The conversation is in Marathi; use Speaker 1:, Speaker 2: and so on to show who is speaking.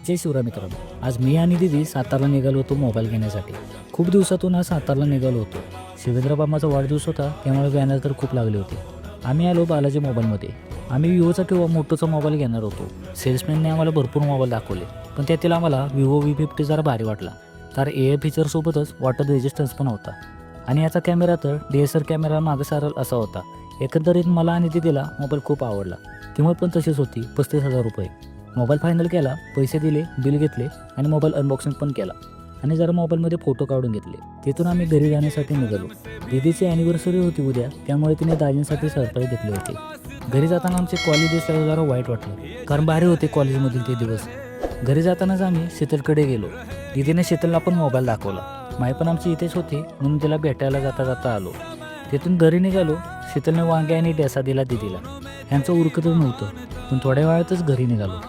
Speaker 1: जय शिवराय मित्रांनो, आज मी आणि दिदी सातारला निघालो होतो मोबाईल घेण्यासाठी. खूप दिवसातून आज सातारला निघालो होतो. शिवेंद्र बाबांचा वाढदिवस होता, त्यामुळे बॅनर तर खूप लागले होते. आम्ही आलो बालाजी मोबाईलमध्ये. आम्ही विवोचा किंवा मोटोचा मोबाईल घेणार होतो. सेल्समॅनने आम्हाला भरपूर मोबाईल दाखवले, पण त्यातील आम्हाला विवो V50 जरा भारी वाटला. तर AI फीचरसोबतच वॉटर रेजिस्टन्स पण होता आणि याचा कॅमेरा तर DSLR कॅमेरा मागे सारल असा होता. एकंदरीत मला आणि दिदीला मोबाईल खूप आवडला. किंमत पण तशीच होती, 35,000 रुपये. मोबाईल फायनल केला, पैसे दिले, बिल घेतले आणि मोबाईल अनबॉक्सिंग पण केला आणि जरा मोबाईलमध्ये फोटो काढून घेतले. तिथून आम्ही घरी जाण्यासाठी निघालो. दीदीची ॲनिव्हर्सरी होती उद्या, त्यामुळे तिने दाजींसाठी सरप्राईज घेतले होते. घरी जाताना आमचे कॉलेज दिसल्यावर जरा वाईट वाटलं, कारण भारी होते कॉलेजमधील ते दिवस. घरी जातानाच आम्ही शीतलकडे गेलो. दीदीने शीतलला पण मोबाईल दाखवला. माई पण आमची इथेच होती, म्हणून तिला भेटायला जाता जाता आलो. तिथून घरी निघालो. शीतलने वांगे आणि डॅसा दिला दीदीला. ह्यांचं उरकतच नव्हतं, पण थोड्या वेळातच घरी निघालो.